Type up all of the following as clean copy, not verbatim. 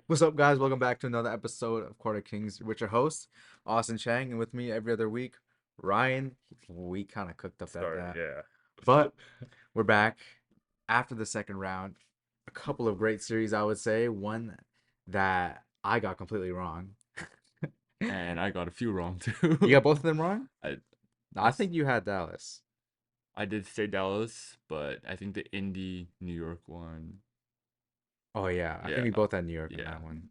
What's up, guys? Welcome back to another episode of Quarter Kings with your host, Austin Chang, and with me every other week, Ryan. We kind of cooked up Sorry, that, yeah. but we're back after the second round. A couple of great series, I would say. One that I got completely wrong. And I got a few wrong You too. got both of them wrong? I No, I, I s- think you had Dallas. I did say Dallas, but I think the Indy New York one. Oh yeah, I think Yeah, we both had New York in yeah. that one.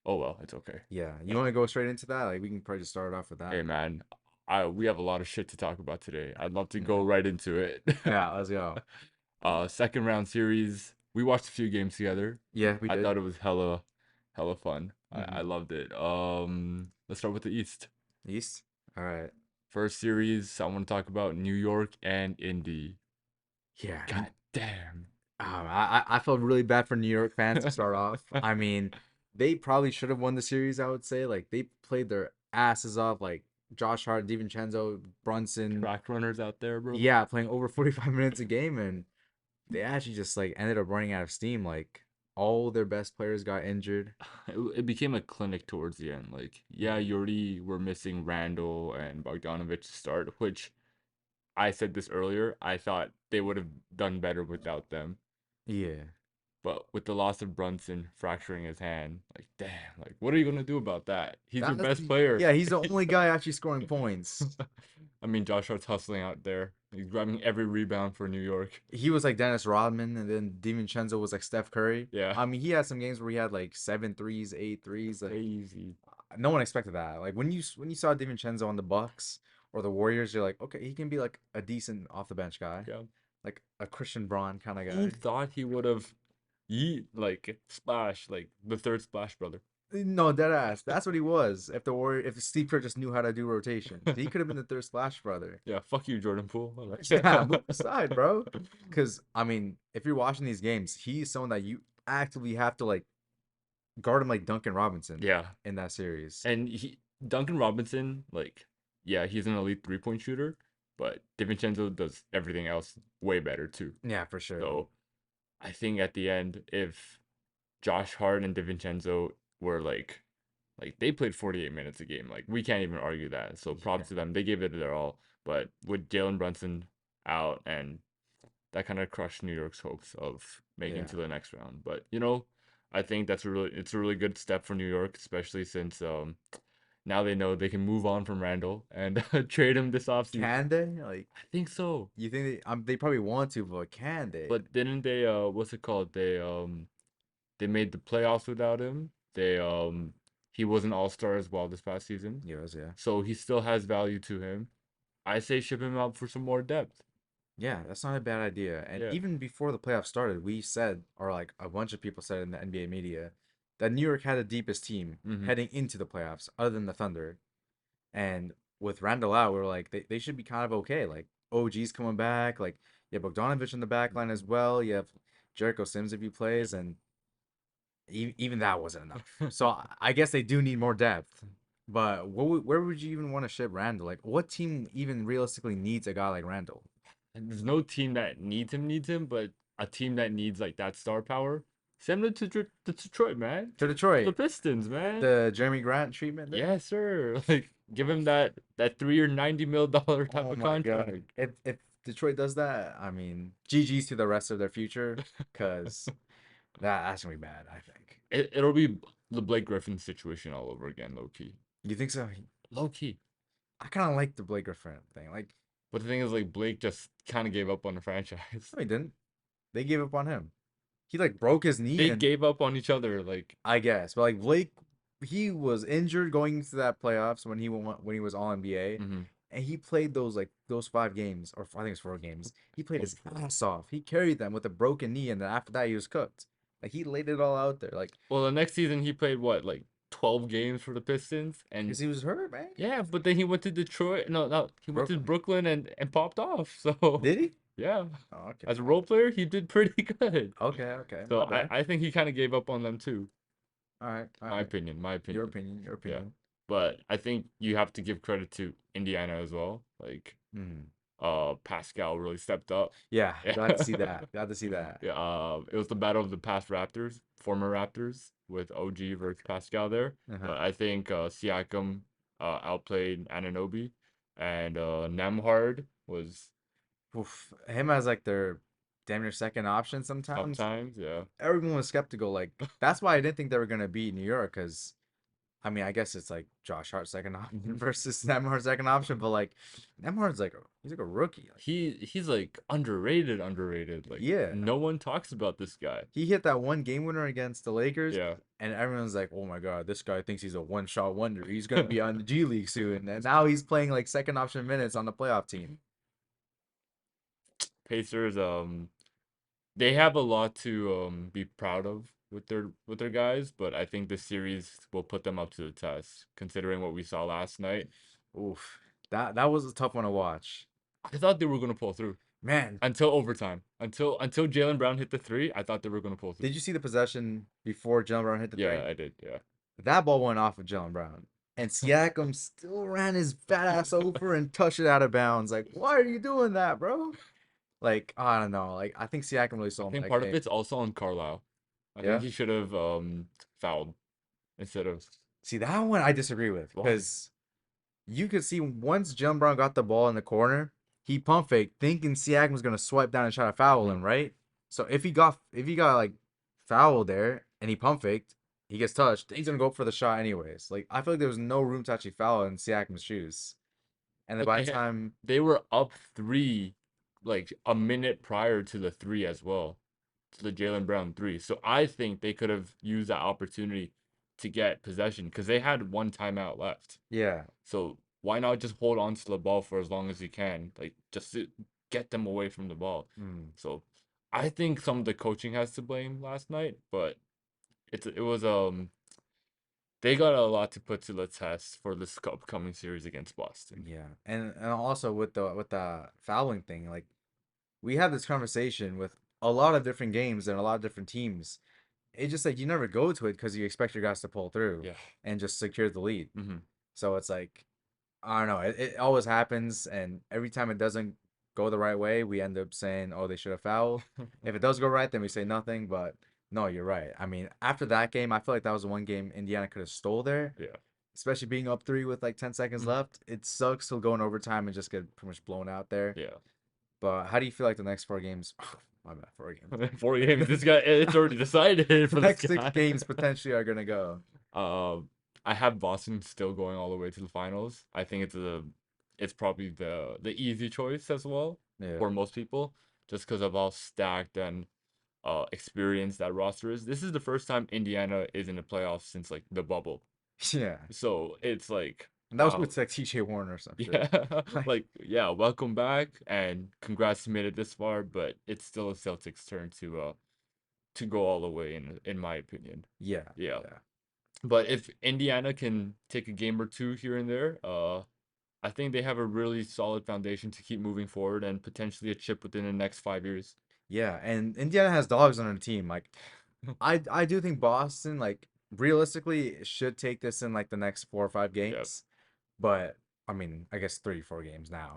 Oh well, it's okay. Yeah, you want to go straight into that? Like we can probably just start off with Hey that. man, I we have a lot of shit to talk about today. I'd love to go Okay. right into it. Yeah, let's go. Second round series. We watched a few games together. Yeah, we I did. thought it was hella fun. I Mm-hmm. loved it. Let's start with the East. East. All right. First series, I want to talk about New York and Indy. Yeah, God damn. I felt really bad for New York fans to start off. I mean, they probably should have won the series. I would say like they played their asses off. Like Josh Hart, DiVincenzo, Brunson, Track runners out there, bro. yeah, playing over 45 minutes a game, and they actually just like ended up running out of steam. Like all their best players got injured. It became a clinic towards the end. Like, yeah, Mhm. you already were missing Randall and Bogdanovich to start, which I said this earlier. I thought they would have done better without them. Yeah, But with the loss of Brunson fracturing his hand, like, damn, like, what are you gonna do about that? He's your that's best player. yeah. He's the only guy actually scoring points. I mean, Josh Hart's hustling out there. He's grabbing every rebound for New York. He was like Dennis Rodman, and then DiVincenzo was like Steph Curry. Yeah, I mean, he had some games where he had like seven threes, eight threes. Like crazy. no one expected that. Like when you saw DiVincenzo on the Bucks or the Warriors, you're like, okay, he can be like a decent off the bench guy, Yeah. like a Christian Braun kind of Who guy. thought he would have yeet like splash like the third splash brother? No, dead ass. That's what he was. If Steve Kerr just knew how to do rotations, he could have been the third splash brother. Yeah, fuck you, Jordan Poole. All Yeah, move right. aside, bro. Because I mean, if you're watching these games, he's someone that you actively have to like guard him like Duncan Robinson Yeah, in that series. and Duncan Robinson, like, yeah, he's an elite 3-point shooter, but DiVincenzo does everything else way better too. Yeah, for sure. So I think at the end, if Josh Hart and DiVincenzo were like they played 48 minutes a game. Like we can't even argue that. So Yeah. props to them. They gave it their all. But with Jalen Brunson out, and that kind of crushed New York's hopes of making Yeah. to the next round. But I think it's a really good step for New York, especially since now they know they can move on from Randall and trade him this offseason. Can they? Like, I think so. you think they probably want to, but can they? But didn't they what's it called? They made the playoffs without him. He was an all-star as well this past season. Yes, yeah. So he still has value to him. I say ship him out for some more depth. Yeah, that's not a bad idea. And Yeah. even before the playoffs started, we said, or like a bunch of people said in the NBA media, that New York had the deepest team Mm-hmm. heading into the playoffs, other than the Thunder. And with Randall out, we were like, they should be kind of okay. Like, OG's coming back. Like, you have Bogdanovich in the back line as well. You have Jericho Sims if he plays. And even that wasn't enough. So I guess they do need more depth. But where would you even want to ship Randall? Like, what team even realistically needs a guy like Randall? And there's no team that needs him, but a team that needs like that star power. Send him to Detroit, man. To To the Detroit, Pistons, man. the Jeremy Grant treatment there. Yes, sir. Like give him that 3 or $90 million type Oh of my contract. god. If Detroit does that, I mean, GG's to the rest of their future, cause that's gonna be bad, I think. It'll be the Blake Griffin situation all over again, low key. You think so? Low key. I kind of like the Blake Griffin thing. Like, But the thing is, like Blake just kind of gave up on the franchise. no, he didn't. They gave up on him. He like broke his knee, They and gave up on each other. Like, I guess, but like Blake, he was injured going into that playoffs when he was All NBA, mm-hmm. and he played those 5 games, or I think it's 4 games. He played his Hopefully. ass off. He carried them with a broken knee, and then after that, he was cooked. Like he laid it all out there, like Well, the next season he played what, like 12 games for the Pistons, and because he was hurt, man. yeah, but then he went to Detroit. No, no, he went to Brooklyn. Brooklyn and popped off. So Did he? yeah, Oh, okay. as a role player, he did pretty good. Okay, okay. So My I bad. I think he kind of gave up on them too. All right, all My right. opinion, my Your opinion. opinion, your Yeah, opinion. but I think you have to give credit to Indiana as well. Like, Hmm. Pascal really stepped up. Yeah, Yeah. glad to see that. Glad to see that. Yeah, it was the battle of the past Raptors, former Raptors, with OG versus Pascal there, Uh-huh. but I think Siakam outplayed Ananobi, and Nemhard was Oof. Him as like their damn near second option sometimes. sometimes, yeah. Everyone was skeptical. Like that's why I didn't think they were gonna beat New York because I mean I guess it's like Josh Hart's second option Mhm. versus Nemhard's second option, but like Nemhard's like he's like a rookie. Like He's like underrated, underrated. Like yeah, no one talks about this guy. he hit that one game winner against the Lakers, Yeah. and everyone's like, "Oh my God, this guy thinks he's a one shot wonder. He's gonna be on the G League soon." And now he's playing like second option minutes on the playoff team. Pacers, they have a lot to be proud of with their guys, but I think this series will put them up to the test, considering what we saw last night. Oof, that was a tough one to watch, I thought they were gonna pull through man. until overtime. Until Jalen Brown hit the three, I thought they were gonna pull through. Did you see the possession before Jalen Brown hit the Yeah, three? I did. Yeah. That ball went off of Jalen Brown, and Siakam still ran his fat ass over and touched it out of bounds. Like, why are you doing that, bro? Like, I don't know. Like, I think Siakam really I saw him think that part of game. it's also on Carlisle. I think Yeah. he should have fouled instead of See, that one I disagree with why? because you could see once Jalen Brown got the ball in the corner, he pump faked, thinking Siakam was gonna swipe down and try to foul Mhm. him, right? So if he got like fouled there and he pump faked, he gets touched, he's gonna go for the shot anyways. Like I feel like there was no room to actually foul in Siakam's shoes. And then But by the time they were up three, like a minute prior to the three as well, to the Jalen Brown three. So I think they could have used that opportunity to get possession because they had one timeout left. yeah. So why not just hold on to the ball for as long as you can, like just to get them away from the ball. Mm, So I think some of the coaching has to blame last night, but it was they got a lot to put to the test for this upcoming series against Boston. yeah. And also with the fouling thing, like we have this conversation with a lot of different games and a lot of different teams. It's just like you never go to it because you expect your guys to pull through Yeah. and just secure the lead. Hmm. So it's like I don't know. It always happens, and every time it doesn't go the right way, we end up saying, "Oh, they should have fouled." If it does go right, then we say nothing. But no, you're right. I mean, after that game, I feel like that was the one game Indiana could have stole there, Yeah. especially being up three with like 10 seconds Mm. left. It sucks to go in overtime and just get pretty much blown out there. Yeah. But how do you feel like the next four games? My bad, 4 games. 4 games. This guy, it's already decided The for this next six guy. games potentially are gonna go. Um, I have Boston still going all the way to the finals. I think it's probably the easy choice as well Yeah, for most people, just because of how stacked and experienced that roster is. This is the first time Indiana is in the playoffs since like the bubble. yeah. So it's like, And that was wow. with like TJ Warner or some shit. Yeah, Like, like yeah, welcome back and congrats you made it this far, but it's still a Celtics turn to go all the way in my opinion. yeah, Yeah. yeah. But if Indiana can take a game or two here and there, I think they have a really solid foundation to keep moving forward and potentially a chip within the next 5 years. Yeah, and Indiana has dogs on their team. Like I do think Boston, like realistically, should take this in like the next 4 or 5 Yep. games. But I mean, I guess 3, 4 games now.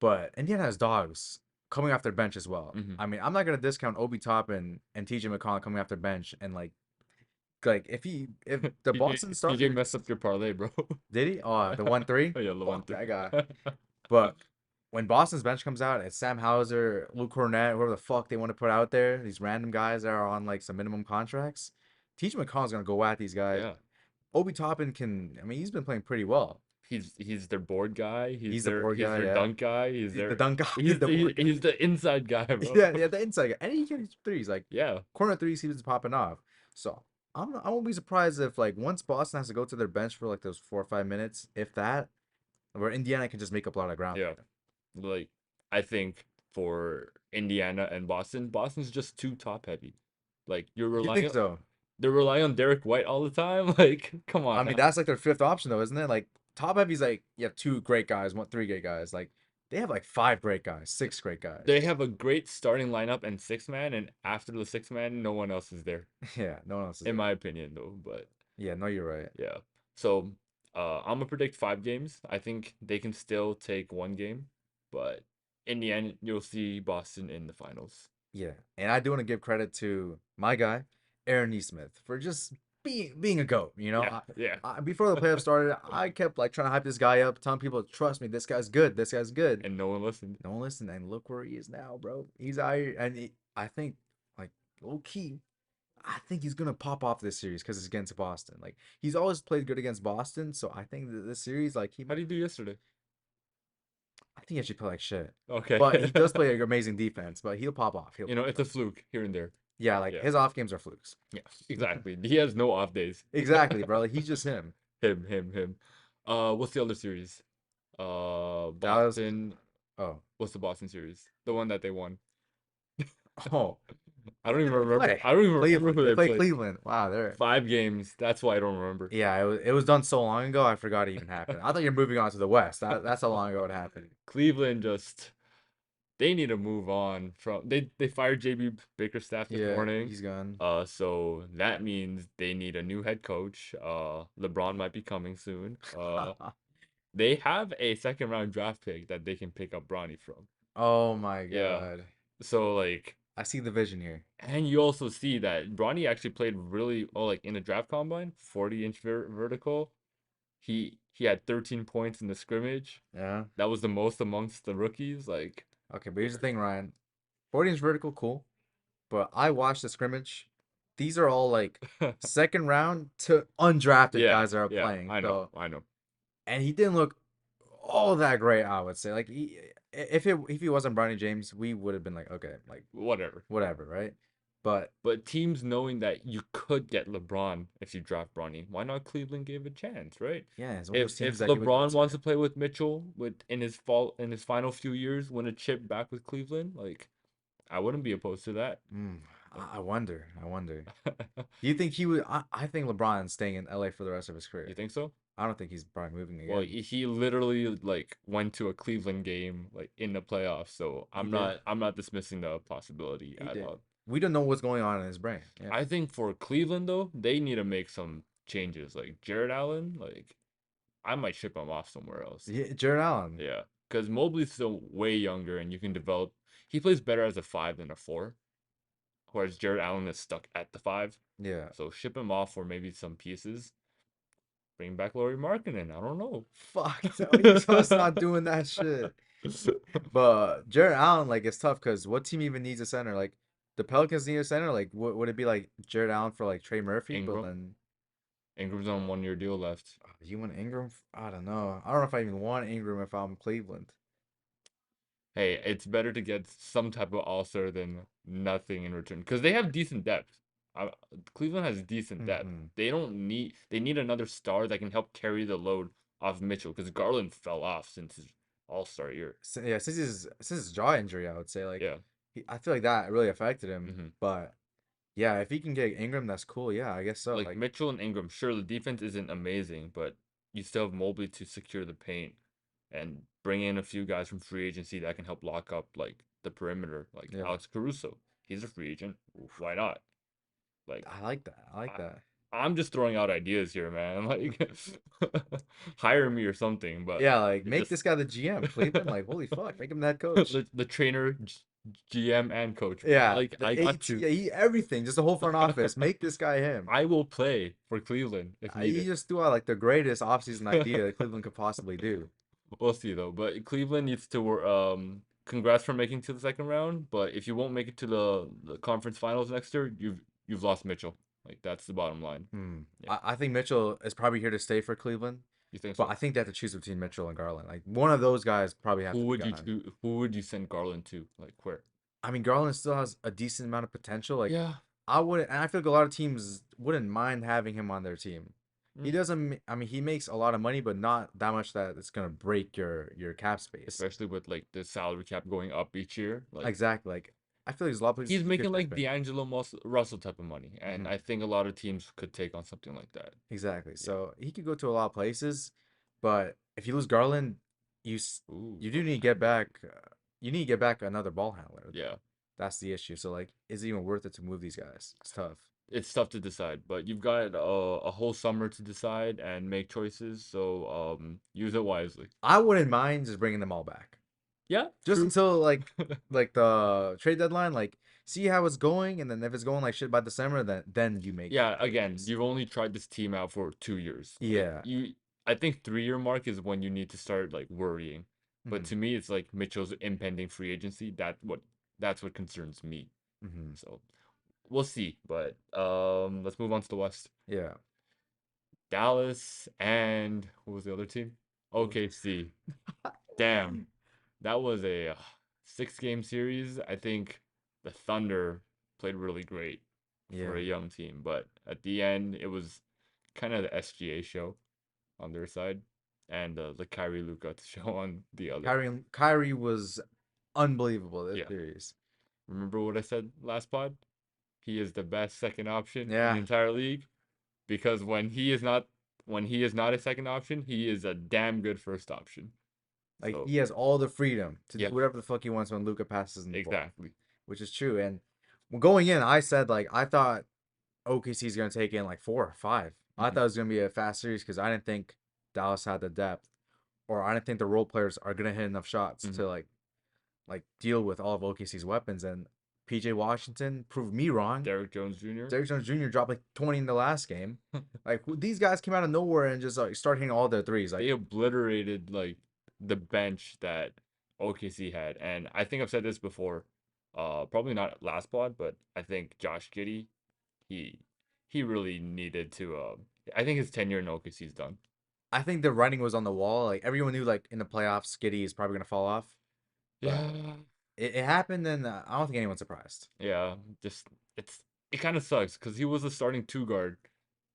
But Indiana has dogs coming off their bench as well. Hmm. I mean, I'm not gonna discount Obi Toppin and TJ McConnell coming off their bench and like if the TJ Boston TJ messed starters up your parlay, bro. did he? Oh, the 1-3? Oh yeah, the one Fuck three. that guy. But when Boston's bench comes out, it's Sam Hauser, Luke Cornett, whoever the fuck they want to put out there, these random guys that are on like some minimum contracts. TJ McConnell's gonna go at these guys. Yeah. Obi Toppin I mean, he's been playing pretty well. He's their board guy. He's the board He's guy, their yeah. dunk guy. He's The their dunk guy, he's the board guy. he's the inside guy, bro. Yeah, yeah, the inside guy. And he can hit threes. Like Yeah. corner threes, he was popping off. So I won't be surprised if like once Boston has to go to their bench for like those 4 or 5 minutes, if that, where Indiana can just make up a lot of ground Yeah. there. Like I think for Indiana and Boston, Boston's just too top heavy. Like You think so? they're relying on Derek White all the time. Like, come on I mean, now. that's like their fifth option though, isn't it? Like top heavy's like you have two great guys, three great guys. Like they have like five great guys, six great They guys. have a great starting lineup and six man, and after the six man, no one else is there, Yeah, no one else is in there. my opinion, though. But Yeah, no, you're right. yeah. So, I'm gonna predict 5 games. I think they can still take one game, but in the end, you'll see Boston in the finals. Yeah, and I do want to give credit to my guy, Aaron Neesmith, for just being a goat. You know, Yeah, yeah. before the playoffs started, I kept like trying to hype this guy up, telling people, trust me, this guy's good. This guy's good. And no one listened. No one listened, and look where he is now, bro. He's out here, and I think like low key. I think he's gonna pop off this series because it's against Boston. Like he's always played good against Boston, so I think that this series, like How do you do yesterday? I think he actually play like shit. Okay. But he does play like amazing defense. But he'll pop off. He'll You know, pop it's a off. fluke here and there. Yeah, like Yeah. his off games are flukes. Yeah, exactly. He has no off days. Exactly, bro. Like, he's just him. Him. What's the other series? Dallas. Boston. Oh, What's the Boston series? The one that they won. oh. I don't Who even did they remember. play? I don't even remember Cleveland. who They they play played. Cleveland. Wow, they're 5 games. That's why I don't remember. yeah. It was done so long ago. I forgot it even happened. I thought you're moving on to the West. That's how long ago it happened. Cleveland just they need to move on from they fired JB Bickerstaff this Yeah, morning. he's gone. So that means they need a new head coach. LeBron might be coming soon. They have a second round draft pick that they can pick up Bronny from. Oh my Yeah. God. So like I see the vision here. and you also see that Bronny actually played really well like in a draft combine, 40-inch vertical. He had 13 points in the scrimmage. Yeah. That was the most amongst the rookies. Like Okay, but here's the thing, Ryan. 40 inch vertical, cool. But I watched the scrimmage. These are all like second round to undrafted yeah, guys that are yeah, playing. I know, So, I know. and he didn't look all that great, I would say. Like if he wasn't Bronny James, we would have been like, okay, like Whatever. whatever, right? But But teams knowing that you could get LeBron if you draft Bronny, why not Cleveland give a chance, right? yeah, it's one of If those teams if that give a LeBron chance. wants to play with Mitchell with in his final few years, win a chip back with Cleveland, like I wouldn't be opposed to that. Mm, Like I wonder. I wonder. Do you think he would? I think LeBron's staying in LA for the rest of his you career. think so? I don't think he's probably moving Well, again. he literally like went to a Cleveland game like in the playoffs, so He did. I'm not dismissing the possibility He at did. all. We don't know what's going on in his brain. Yeah. I think for Cleveland though, they need to make some changes. Like Jared Allen, like I might ship him off somewhere else. Yeah, Jared Allen. Yeah, because Mobley's still way younger, and you can develop. He plays better as a 5 than a 4, whereas Jared Allen is stuck at the 5. Yeah. So ship him off for maybe some pieces. Bring back Laurie Markkinen. I don't know. Fuck. No, you saw us not doing that shit. But Jared Allen, like, it's tough because what team even needs a center? Like, the Pelicans need a center. Like, would it be like Jared Allen for like Trey Murphy? But Ingram. then Ingram's on 1 year deal left. you want Ingram? I don't know. I don't know if I even want Ingram if I'm Cleveland. Hey, it's better to get some type of all-star than nothing in return because they have decent depth. Uh, Cleveland has decent depth. Hmm. They need another star that can help carry the load off Mitchell because Garland fell off since his all-star year. So, yeah, since his jaw injury, I would say like Yeah. I feel like that really affected him. hmm But yeah, if he can get Ingram, that's cool. Yeah, I guess so. Like Like, Mitchell and Ingram, sure the defense isn't amazing, but you still have Mobley to secure the paint and bring in a few guys from free agency that can help lock up like the perimeter, like yeah, Alex Caruso. He's a free agent. Why not? Like I like that. I like I, that. I'm just throwing out ideas here, man. Like hire me or something, but Yeah, like it make just this guy the GM, Cleveland. Like, holy fuck, make him the head coach. the trainer, GM, and coach. Yeah, Like the I got eight, to. yeah, everything, just the whole front office. Make this guy him. I will play for Cleveland if He needed. just threw out like the greatest offseason idea that Cleveland could possibly do. We'll see though. But Cleveland needs to congrats for making to the second round. But if you won't make it to the conference finals next year, you've lost Mitchell. Like that's the bottom line. Hmm. Yeah. I think Mitchell is probably here to stay for Cleveland, You think but so? I think they have to choose between Mitchell and Garland. Like one of those guys probably have to be gone. Who would you send Garland to? Like where? I mean, Garland still has a decent amount of potential. Like Yeah. I wouldn't, and I feel like a lot of teams wouldn't mind having him on their team. He Mm. doesn't. I mean, he makes a lot of money, but not that much that it's gonna break your cap space. Especially with like the salary cap going up each year. Like Exactly. Like I feel like there's a lot of places he's he could making like fit. D'Angelo Russell type of money, and Hmm. I think a lot of teams could take on something like that. Exactly. Yeah. So he could go to a lot of places, but if you lose Garland, Ooh. you do need to get back. You need to get back another ball handler. Yeah. That's the issue. So like, is it even worth it to move these guys? It's tough. It's tough to decide, but you've got a whole summer to decide and make choices. So use it wisely. I wouldn't mind just bringing them all back. Yeah, Just true. until like the trade deadline, like see how it's going, and then if it's going like shit by December, then you make Yeah, again, changes. you've only tried this team out for 2 years. Like Yeah. I think 3 year mark is when you need to start like worrying. But Hmm. to me, it's like Mitchell's impending free agency. That's what concerns me. Hmm. So we'll see. But let's move on to the West. Yeah. Dallas and what was the other team? OKC. Damn, that was a 6 game series. I think the Thunder played really great for Yeah. a young team, but at the end, it was kind of the SGA show on their side and the Kyrie Luka show on the other. Kyrie was unbelievable this Yeah. series. Remember what I said last pod? He is the best second option in the Yeah. entire league because when he is not a second option, he is a damn good first option. Like So, he has all the freedom to do yeah, whatever the fuck he wants when Luca passes him the ball, exactly. which is true. And going in, I said like I thought OKC is gonna take in like 4 or 5. I Mhm. thought it was gonna be a fast series because I didn't think Dallas had the depth, or I didn't think the role players are gonna hit enough shots Mhm. to like deal with all of OKC's weapons. And PJ Washington proved me wrong. Derrick Jones Jr. Derrick Jones Jr. dropped like 20 in the last game. Like these guys came out of nowhere and just like start hitting all their threes. They Like obliterated like the bench that OKC had, and I think I've said this before. Probably not last pod, but I think Josh Giddey, he he really needed to. I think his tenure in OKC is done. I think the writing was on the wall. Like everyone knew like in the playoffs, Skitty is probably gonna fall off, but Yeah, it happened, and I don't think anyone's surprised. yeah. Just it's it kind of sucks because he was a starting two guard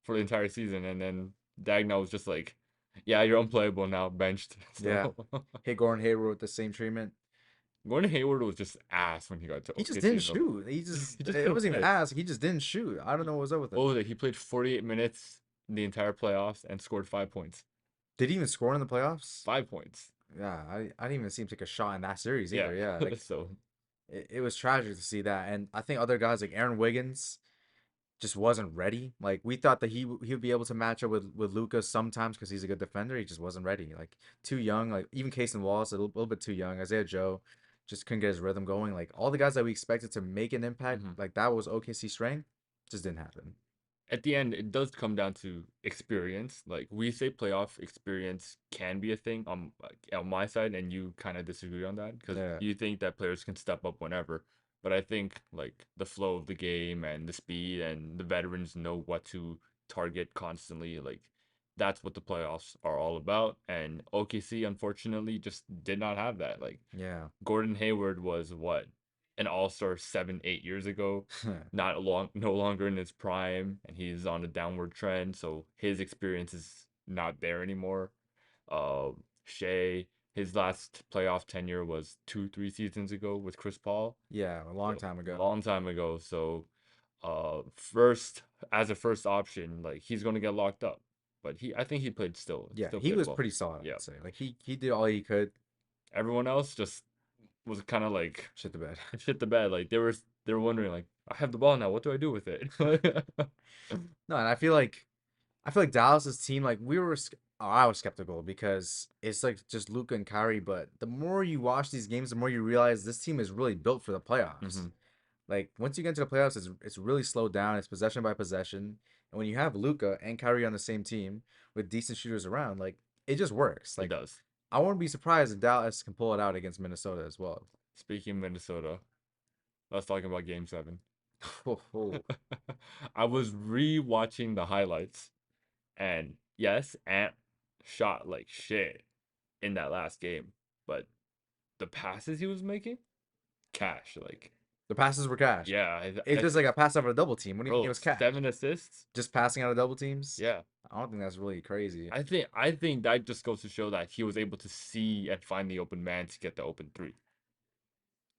for the entire season, and then Dagnall was just like, "Yeah, you're unplayable now, benched." Yeah, So hit Gordon Hayward with the same treatment. Gordon Hayward was just ass when he got to He just OKC didn't in the shoot. He just he just it couldn't wasn't even play. ass. He just didn't shoot. I don't know what was up with What him. was it? He played 48 minutes in the entire playoffs and scored 5 points. Did he even score in the playoffs? 5 points. Yeah, I didn't even see him take a shot in that series Yeah. either. Yeah, like So it was tragic to see that. And I think other guys like Aaron Wiggins just wasn't ready. Like we thought that he would be able to match up with Lucas sometimes because he's a good defender. He just wasn't ready. Like too young. Like even Casey Wallace little bit too young. Isaiah Joe just couldn't get his rhythm going. Like all the guys that we expected to make an impact, mhm. like that was OKC strength, just didn't happen. At the end, it does come down to experience. Like we say, playoff experience can be a thing on my side, and you kind of disagree on that because Yeah, you think that players can step up whenever. But I think like the flow of the game and the speed and the veterans know what to target constantly. Like that's what the playoffs are all about. And OKC unfortunately just did not have that. Like yeah, Gordon Hayward was what an all-star 7, 8 years ago, no longer in his prime, and he's on a downward trend. So his experience is not there anymore. Uh, Shea, his last playoff tenure was 2, 3 seasons ago with Chris Paul, yeah. A long so time a ago. long time ago. So first as a first option, like he's gonna get locked up. But I think he played Yeah, still he played was well. pretty solid. Yeah. I'd say. Like he did all he could. Everyone else just was kind of like Shit the bed. shit the bed. Like they were wondering like I have the ball now. What do I do with it? No, and I feel like Dallas's team, like I was skeptical because it's like just Luca and Kyrie. But the more you watch these games, the more you realize this team is really built for the playoffs. Hmm. Like once you get into the playoffs, it's really slowed down. It's possession by possession, and when you have Luca and Kyrie on the same team with decent shooters around, like it just works. It Like does. I wouldn't be surprised if Dallas can pull it out against Minnesota as well. Speaking of Minnesota, let's talk about Game 7. Oh, oh. I was re-watching the highlights, and yes, Ant shot like shit in that last game, but the passes he was making, cash. Like, The passes were cash. yeah, It's just like a pass out of a double team. What do you mean it bro, was cash? 7 assists. Just passing out of double teams? Yeah, I don't think that's really crazy. I think that just goes to show that he was able to see and find the open man to get the open three.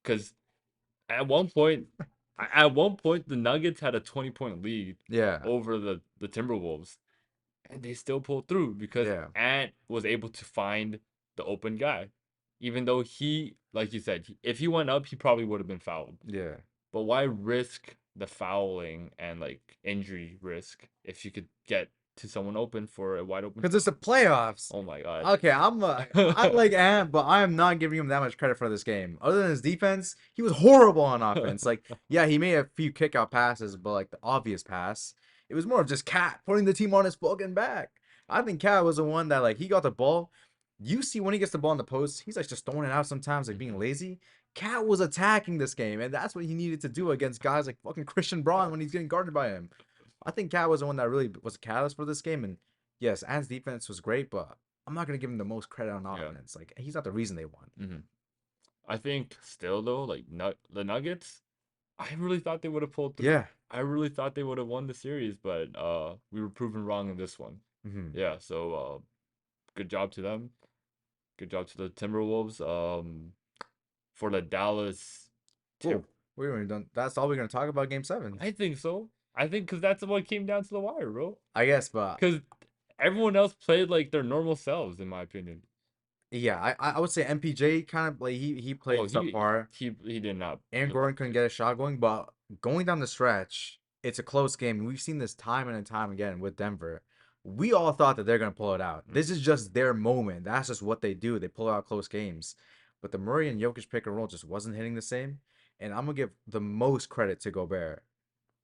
Because at one point, the Nuggets had a 20-point lead Yeah, over the Timberwolves, and they still pulled through because yeah, Ant was able to find the open guy, even though he, like you said, if he went up, he probably would have been fouled. yeah. But why risk the fouling and like injury risk if you could get to someone open for a wide open Because it's shot. the playoffs. Oh my god. Okay, I like Ant, but I am not giving him that much credit for this game. Other than his defense, he was horrible on offense. Like, yeah, he made a few kick out passes, but like the obvious pass, it was more of just Cat putting the team on his fucking back. I think Cat was the one that like he got the ball. You see when he gets the ball in the post, he's like just throwing it out sometimes, like being Mhm. lazy. Cat was attacking this game, and that's what he needed to do against guys like fucking Christian Braun when he's getting guarded by him. I think Cat was the one that really was a catalyst for this game, and yes, Ant's defense was great, but I'm not gonna give him the most credit on Yeah. offense. Like he's not the reason they won. Hmm. I think still though, like the Nuggets, I really thought they would have pulled through. Yeah. I really thought they would have won the series, but we were proven wrong in this one. Hmm. Yeah, so good job to them. Good job to the Timberwolves. For the Dallas Tim Cool. We already done. That's all we're gonna talk about Game Seven. I think so. I think because that's what came down to the wire, bro. I guess, but Because everyone else played like their normal selves, in my opinion. yeah, I would say MPJ kind of like he Oh, played subpar. he did not Aaron look Gordon like couldn't shit. get a shot going, but going down the stretch, it's a close game. We've seen this time and time again with Denver. We all thought that they're gonna pull it out. Mm. This is just their moment. That's just what they do. They pull out close games. But the Murray and Jokic pick and roll just wasn't hitting the same. And I'm gonna give the most credit to Gobert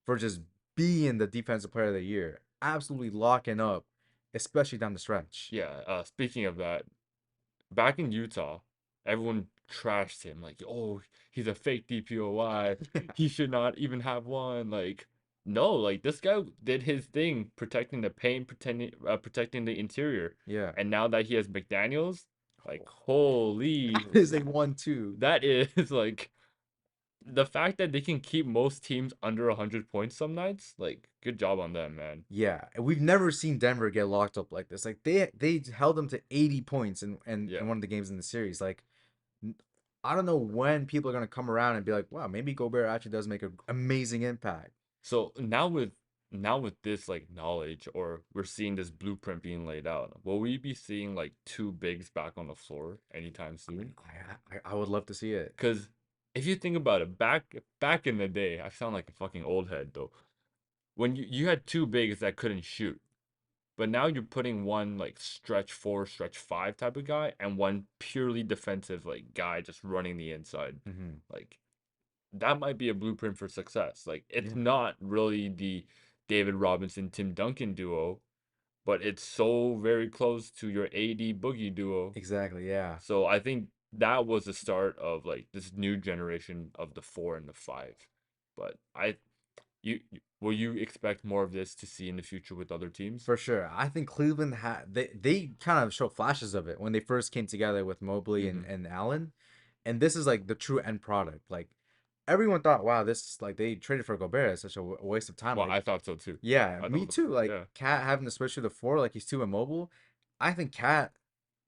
for just being the defensive player of the year, absolutely locking up, especially down the stretch. Yeah. Speaking of that, back in Utah, everyone trashed him like, "Oh, he's a fake DPOY. He should not even have one." Like, no, like this guy did his thing, protecting the paint, protecting the interior, Yeah. and now that he has McDaniel's, like, holy, That is a 1-2. that is like the fact that they can keep most teams under 100 points some nights. Like, good job on them, man. Yeah, and we've never seen Denver get locked up like this. Like they held them to 80 points Yeah. in one of the games in the series. Like n- I don't know when people are gonna come around and be like, wow, maybe Gobert actually does make an amazing impact. So now with this like knowledge, or we're seeing this blueprint being laid out, will we be seeing like two bigs back on the floor anytime I mean, soon? I would love to see it. Because if you think about it, back in the day, I sound like a fucking old head though. When you had two bigs that couldn't shoot, but now you're putting one like stretch four, stretch five type of guy, and one purely defensive like guy just running the inside. Hmm. Like, that might be a blueprint for success. Like, it's Yeah, not really the David Robinson Tim Duncan duo, but it's so very close to your AD Boogie duo. exactly. Yeah, So I think that was the start of like this new generation of the four and the five. But will you expect more of this to see in the future with other teams? for sure. I think Cleveland had they kind of show flashes of it when they first came together with Mobley Hmm. and Allen, and this is like the true end product. Like everyone thought, wow, this like they traded for Gobert. It's such a waste of time. Well, Like I thought so too. yeah, I thought me it was too. Like yeah. Cat having to switch to the four, like he's too immobile. I think Cat,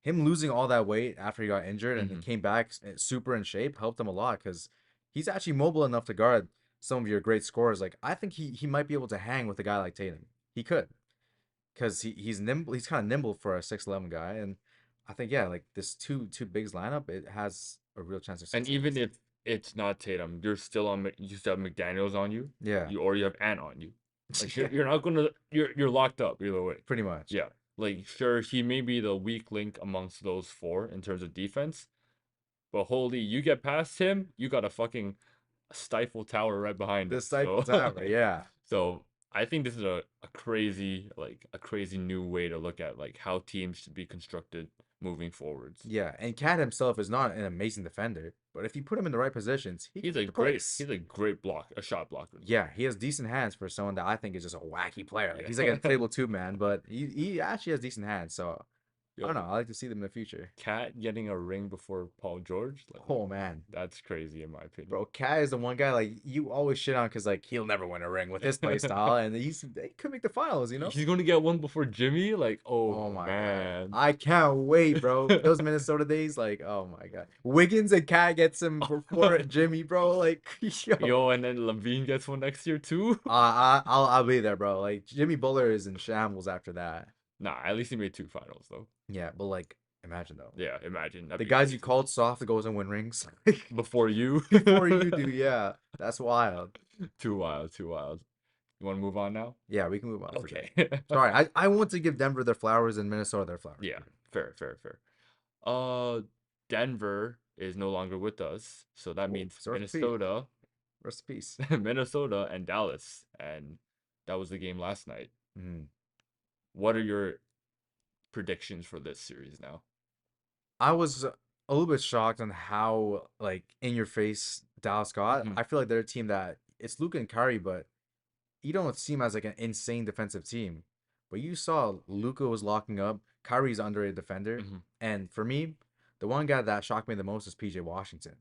him losing all that weight after he got injured and he Hmm. came back super in shape helped him a lot because he's actually mobile enough to guard some of your great scorers. Like I think he might be able to hang with a guy like Tatum. He could because he's nimble. He's kind of nimble for a 6'11" guy, and I think yeah, like this two bigs lineup, it has a real chance of And success. even if it's not Tatum, you still have McDaniel's on you, Yeah, or you have Ant on you. Like, yeah, you're not gonna you're locked up either way. pretty much. Yeah. Like, sure, he may be the weak link amongst those four in terms of defense, but holy, you get past him, you got a fucking stifle tower right behind The him. Stifle So Tower, yeah. so I think this is a crazy, like a crazy new way to look at like how teams should be constructed moving forwards. Yeah, and Cat himself is not an amazing defender, but if you put him in the right positions, he can make the He's plays. a great a shot blocker. Yeah, he has decent hands for someone that I think is just a wacky player. Like he's like Yeah. a table two man, but he actually has decent hands. So I don't Yo, know. I like to see them in the future. Cat getting a ring before Paul George, like, Oh man, that's crazy in my opinion. bro, Cat is the one guy like you always shit on because like he'll never win a ring with his play style, and they could make the finals. You know? He's going to get one before Jimmy, like, oh Oh my god, man. I can't wait, bro. Those Minnesota days, like oh my god, Wiggins and Cat gets him before Jimmy, bro. Like yo. Yo, and then Levine gets one next year too. I'll be there, bro. Like Jimmy Butler is in shambles after that. Nah, at least he made two finals though. Yeah, but like imagine though, Yeah, imagine that'd the be guys you crazy. called soft goes and win rings Before you. before you do. Yeah, that's wild. Too wild, too wild. You want to move on now? Yeah, we can move on for that. Okay. Sorry, I want to give Denver their flowers and Minnesota their flowers. Yeah, fair, fair, fair. Uh, Denver is no longer with us, so that Well, means so Minnesota, rest in peace. Minnesota, and Dallas, and that was the game last night. Mhm. What are your predictions for this series now? I was a little bit shocked on how like in your face Dallas got. Hmm. I feel like they're a team that it's Luka and Kyrie, but you don't seem as like an insane defensive team. But you saw Luka was locking up. Kyrie's an underrated defender, Hmm. and for me, the one guy that shocked me the most is PJ Washington.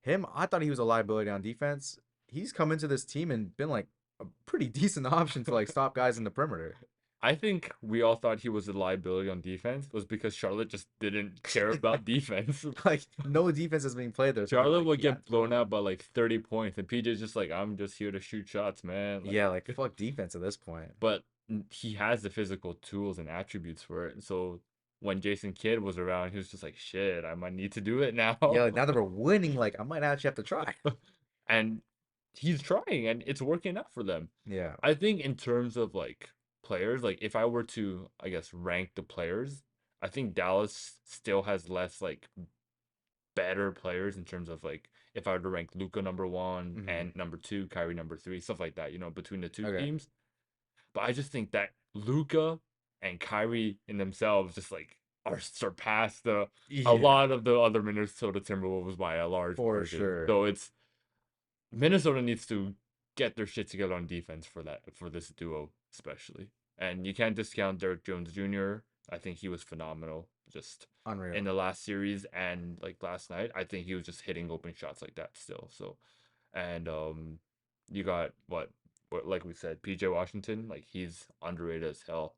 Him, I thought he was a liability on defense. He's come into this team and been like a pretty decent option to like stop guys in the perimeter. I think we all thought he was a liability on defense was because Charlotte just didn't care about defense. Like no defense is being played there, so they're Charlotte like, would yeah, get blown out by like 30 points, and PJ's just like, I'm just here to shoot shots, man. yeah, like Like, fuck defense at this point. but he has the physical tools and attributes for it. So when Jason Kidd was around, he was just like, shit, I might need to do it now. Yeah, like now that we're winning, like I might actually have to try. And he's trying, and it's working out for them. Yeah. I think in terms of like players, like if I were to, I guess, rank the players, I think Dallas still has less like better players in terms of like if I were to rank Luca number one Hmm. and number two, Kyrie number three, stuff like that, between the two Okay. teams. But I just think that Luca and Kyrie in themselves just like are surpassed a Yeah, lot of the other Minnesota Timberwolves by a large for margin. sure. So it's Minnesota needs to get their shit together on defense for this duo especially. And you can't discount Derrick Jones Jr. I think he was phenomenal just in Unreal. the last series and like last night. I think he was just hitting open shots like that still. So and you got what like we said, PJ Washington, like he's underrated as hell.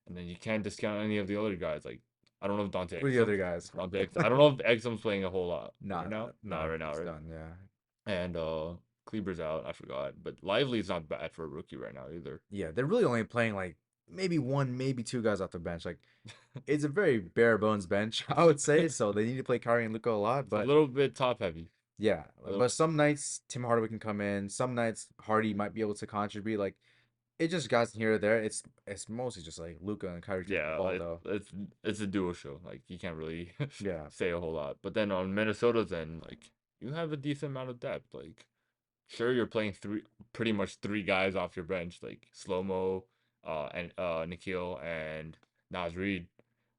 And then you can't discount any of the other guys. Like I don't know if Who are the other guys? I don't know if Exum's playing a whole lot Nah, right now. Not nah, right now, he's right? done. Yeah, And Kleber's out, I forgot. But Lively's not bad for a rookie right now either. yeah. They're really only playing like maybe one, maybe two guys off the bench. Like it's a very bare bones bench, I would say. So they need to play Kyrie and Luka a lot. It's a But little bit top heavy. yeah, A little but some nights Tim Hardaway can come in. Some nights Hardy might be able to contribute. Like it just guys here or there. It's mostly just like Luka and Kyrie taking the yeah, ball though. it's a duo show. Like you can't really Yeah, say a whole lot. But then on Minnesota's end, like you have a decent amount of depth. Like sure you're playing pretty much three guys off your bench, like Slow Mo, and Nikhil and Naz Reid.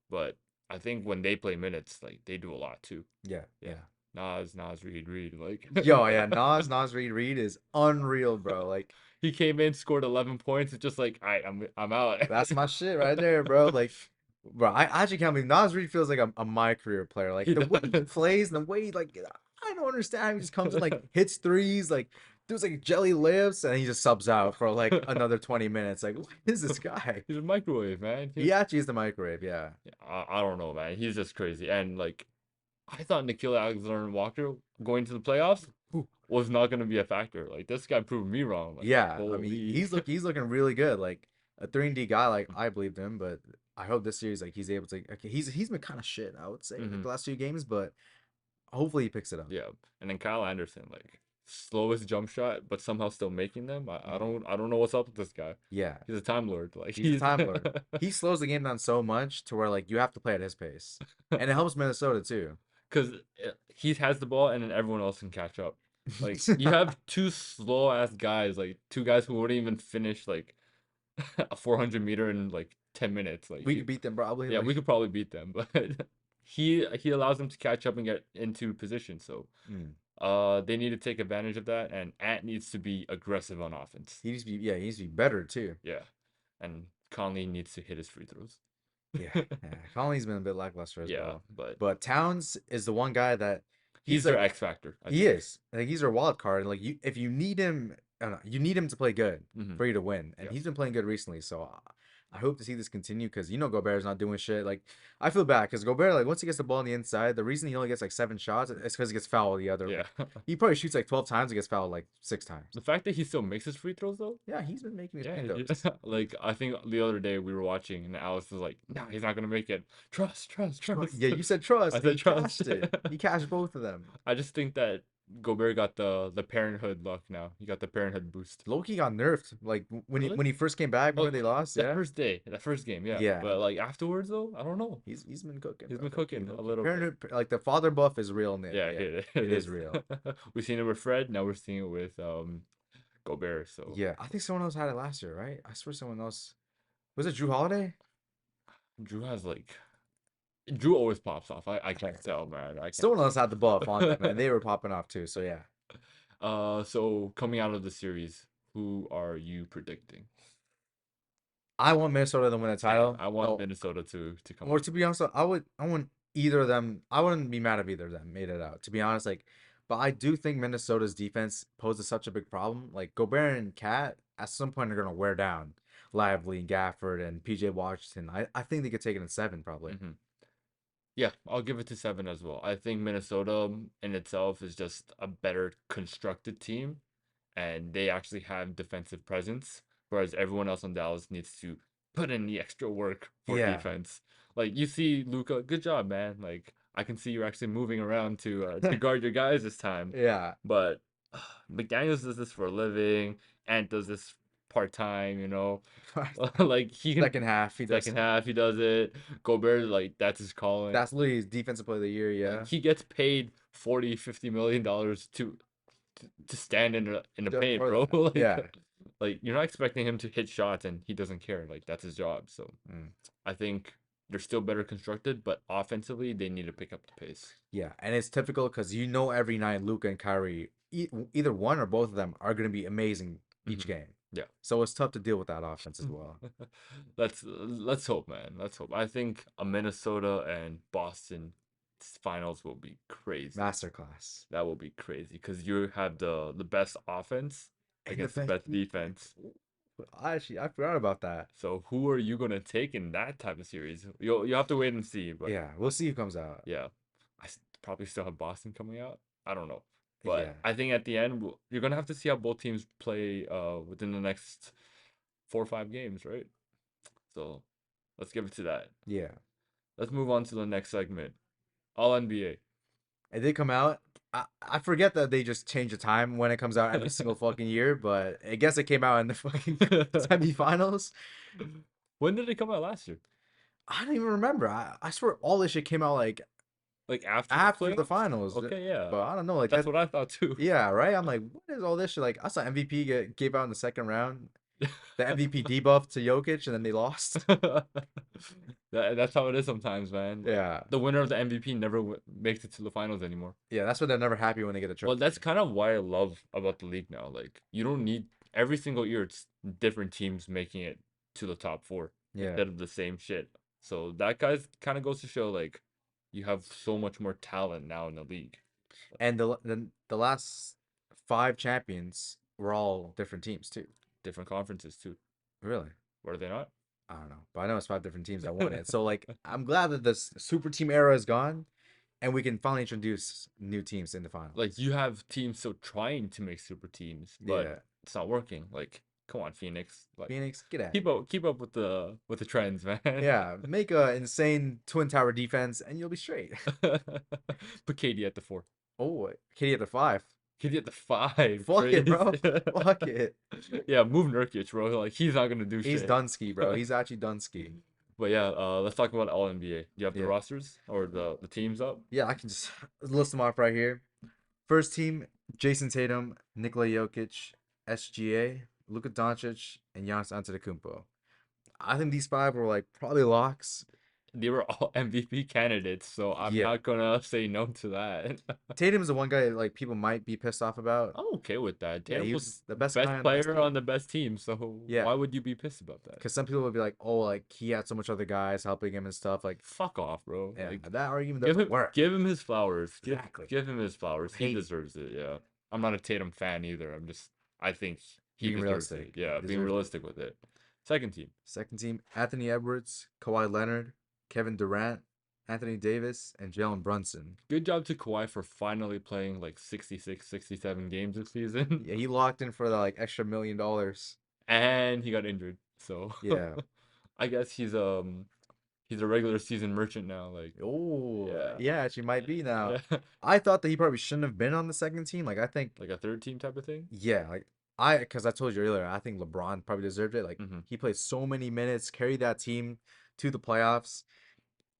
But I think when they play minutes, like they do a lot too. yeah, Yeah. yeah. Nas, Reid, like Yo, yeah, Nas Reed is unreal, bro. Like he came in, scored 11 points. It's just like, all right, I'm out. that's my shit right there, bro. Like, bro, I actually can't believe Nas Reed feels like a my career player. Like He the way he does. plays and the way like I don't understand. How he just comes in like hits threes, like does like jelly lifts, and he just subs out for like another 20 minutes. Like, what is this guy? He's a microwave, man. He actually is the microwave, yeah. I don't know, man. He's just crazy. And like, I thought Nikhil Alexander-Walker going to the playoffs was not going to be a factor. Like, this guy proved me wrong. Like, Yeah, I mean holy. he's looking really good. Like a 3-and-D guy, like I believed him, but I hope this series like he's able to. Okay, he's been kind of shit, I would say, like Hmm. the last few games, but hopefully he picks it up. Yeah. And then Kyle Anderson, like, slowest jump shot, but somehow still making them. Mhm. I don't know what's up with this guy. Yeah, He's a time lord. Like, he's a he's. time lord. He slows the game down so much to where like you have to play at his pace, and it helps Minnesota too. Because he has the ball and then everyone else can catch up. Like you have two slow ass guys, like two guys who wouldn't even finish like a 400 meter in like 10 minutes. Like We could beat them probably. yeah, Like, we could probably beat them, but he allows them to catch up and get into position. So mm. they need to take advantage of that, and Ant needs to be aggressive on offense. He needs to be yeah, he needs to be better too. Yeah, and Conley needs to hit his free throws. Yeah, yeah. Conley's been a bit lackluster as Yeah, well, but but Towns is the one guy that he's he's their like X factor, I he think. is. Like he's our wild card. And like you, if you need him, I don't know, you need him to play good Hmm. for you to win. And Yeah. he's been playing good recently. So I hope to see this continue because Gobert's not doing shit. Like I feel bad because Gobert, like once he gets the ball on the inside, the reason he only gets like 7 shots is because he gets fouled the other. Yeah. Like he probably shoots like 12 times and gets fouled like 6 times. The fact that he still makes his free throws though, Yeah, he's been making his yeah, free throws. like I think the other day we were watching and Alex was like, "No, he's not gonna make it. Trust, trust, trust." Yeah, you said I trust. said He trust. cashed it. He cashed both of them. I just think that Gobert got the parenthood luck now. He got the parenthood boost. Loki got nerfed. Like when he Really? when he first came back, remember Oh, they lost? that Yeah. first day, that first game, yeah. Yeah. But like afterwards though, I don't know. He's been cooking, He's bro. been Low key, cooking low a key. little bit. Parenthood, like the father buff is real. Yeah, Yeah, it it is is. real. We've seen it with Fred. Now we're seeing it with Gobert. So Yeah, I think someone else had it last year, right? I swear someone else. Was it Drew Holiday? Drew has like Drew always pops off. I can't tell, man. I can't Someone else had the buff on them, and tell. they were popping off too. So yeah, So coming out of the series, who are you predicting? I want Minnesota to win the Same. title. I want Oh, Minnesota to come or out. to be honest, I want either of them. I wouldn't be mad if either of them made it out. To be honest, like, but I do think Minnesota's defense poses such a big problem. Like Gobert and Cat at some point are gonna wear down Lively and Gafford and PJ Washington. I think they could take it in seven probably. Hmm. Yeah, I'll give it to 7 as well. I think Minnesota in itself is just a better constructed team, and they actually have defensive presence, whereas everyone else on Dallas needs to put in the extra work for Yeah, defense. Like you see Luca, good job, man. Like I can see you're actually moving around to guard your guys this time. yeah. But McDaniels does this for a living, Ant does this part time, you know. Like he can Second half, he does. second half he does it. Gobert, like that's his calling. That's literally his defensive player of the year. Like Yeah, he gets paid 40-50 million dollars to stand in the just paint, for bro. that. Yeah. Like you're not expecting him to hit shots and he doesn't care. Like that's his job. So Mm. I think they're still better constructed, but offensively they need to pick up the pace. Yeah, and it's typical because you know every night Luca and Kyrie, either one or both of them are going to be amazing each Hmm. game. Yeah. So it's tough to deal with that offense as well. Let's hope, man. Let's hope. I think a Minnesota and Boston finals will be crazy. Masterclass. That will be crazy because you have the best offense And the against the best best defense. defense. Ooh, I forgot about that. So who are you gonna take in that type of series? You'll have to wait and see. But Yeah, we'll see who comes out. yeah, probably still have Boston coming out. I don't know, but Yeah, I think at the end you're gonna have to see how both teams play within the next 4 or 5 games, right? So let's give it to that. yeah. Let's move on to the next segment. All NBA. It did come out. I forget that they just change the time when it comes out every single fucking year, but I guess it came out in the fucking semifinals. When did it come out last year? I don't even remember. I swear all this shit came out like Like after the after the playoffs? finals. Okay, yeah. But I don't know, like That's that. what I thought too. Yeah, right. I'm like, what is all this shit? Like, I saw MVP gave out in the second round, the MVP debuff to Jokic, and then they lost. That's how it is sometimes, man. Like Yeah, the winner of the MVP never makes it to the finals anymore. yeah. That's why they're never happy when they get a Well, that's trophy. kind of why I love about the league now. Like you don't need every single year it's different teams making it to the top 4 Yeah, instead of the same shit. So that guys kind of goes to show like you have so much more talent now in the league. and the last five champions were all different teams too. Different conferences too. Really, Were they not? I don't know, but I know it's five different teams that won it. So like, I'm glad that this super team era is gone, and we can finally introduce new teams in the Like finals. you have teams still trying to make super teams, but Yeah, it's not working. Like, come on, Phoenix. Like Phoenix, get at keep it. up with the trends, man. Yeah, make a insane twin tower defense, and you'll be straight. Put KD at the 4. Oh, KD at the five. KD at the 5. Fuck it, Crazy. bro. Fuck it. Yeah, move Nurkic, bro. Like he's not gonna do He's shit. Dunsky, bro. He's actually Dunsky. But yeah, let's talk about all NBA. Do you have the Yeah. rosters or the teams up? Yeah, I can just list them off right here. First team, Jason Tatum, Nikola Jokic, SGA, Luka Doncic, and Giannis Antetokounmpo. I think these five were like probably locks. They were all MVP candidates, so I'm Yeah. not gonna say no to that. Tatum's the one guy like people might be pissed off about. I'm okay with that. Yeah, Tatum he was was the best guy best on the best player team. on the best team, so Yeah, why would you be pissed about that? because some people would be like, oh, like he had so much other guys helping him and stuff. Like, Fuck off, bro. yeah, Like that argument doesn't work. give him his flowers. Exactly. Give him his flowers. He Hate deserves it. Yeah. I'm not a Tatum fan either. I think he being deserves it. realistic. Yeah, He being deserves it. realistic with it. Second team. Second team, Anthony Edwards, Kawhi Leonard, Kevin Durant, Anthony Davis, and Jalen Brunson. Good job to Kawhi for finally playing like 66, 67 games this season. Yeah, he locked in for the like extra $1 million. And he got injured. So Yeah. I guess he's He's a regular season merchant now. Like, Oh, yeah, yeah, actually might be now. yeah, I thought that he probably shouldn't have been on the second team. Like I think, like a third team type of thing. yeah, like because I told you earlier, I think LeBron probably deserved it. Like Hmm. he played so many minutes, carried that team to the playoffs,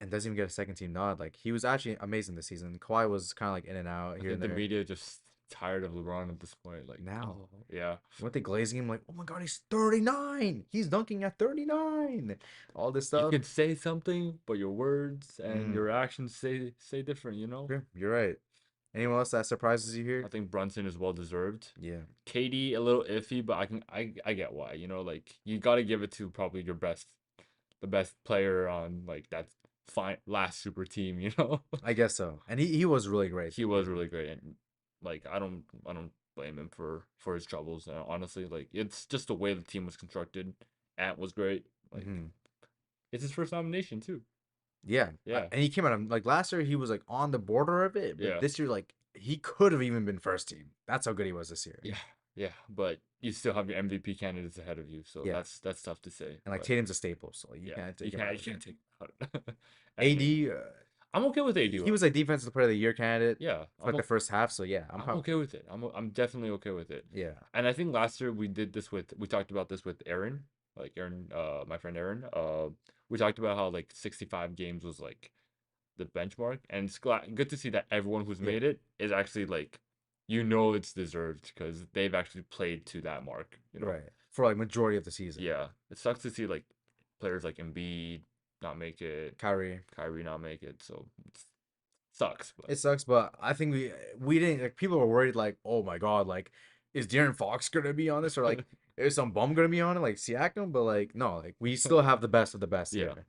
and doesn't even get a second team nod. Like he was actually amazing this season. Kawhi was kind of like in and out I here think and the there. media just tired of LeBron at this point. Like, Now, oh yeah, weren't they glazing him like, oh my God, he's 39. He's dunking at 39. All this you stuff. can say something, but your words and Mm, your actions say different. You know. sure, you're right. Anyone else that surprises you I here? think Brunson is well deserved. Yeah, KD a little iffy, but I get why. You know, like you got to give it to probably your best, the best player on like that fine last super team. You know, I guess so. And he was really great. he was really great, and like I don't blame him for his troubles. Honestly, like it's just the way the team was constructed. Ant was great. Like Hmm. it's his first nomination too. Yeah, Yeah, and he came out of like last year. He was like on the border of it, but yeah, this year, like he could have even been first team. That's how good he was this year. yeah, yeah. But you still have your MVP candidates ahead of you, so Yeah, that's tough to say. and like But Tatum's a staple, so like, you yeah, can't take him you out. can't take it out. And AD, I'm okay with AD. he was like defensive player of the year candidate Yeah, for like the first half. So yeah, I'm I'm probably okay with it. I'm definitely okay with it. yeah, And I think last year we talked about this with Aaron, like Aaron, my friend Aaron. We talked about how like 65 games was like the benchmark, and it's good to see that everyone who's yeah, made it is actually like, it's deserved because they've actually played to that mark. You know. right, for like majority of the season. Yeah, it sucks to see like players like Embiid not make it, Kyrie, Kyrie not make it. So it sucks, but it sucks, but I think we didn't like people were worried like, oh my God, like is De'Aaron Fox gonna be on this or like is some bum gonna be on it like Siakam? But like no, like we still have the best of the best yeah. here.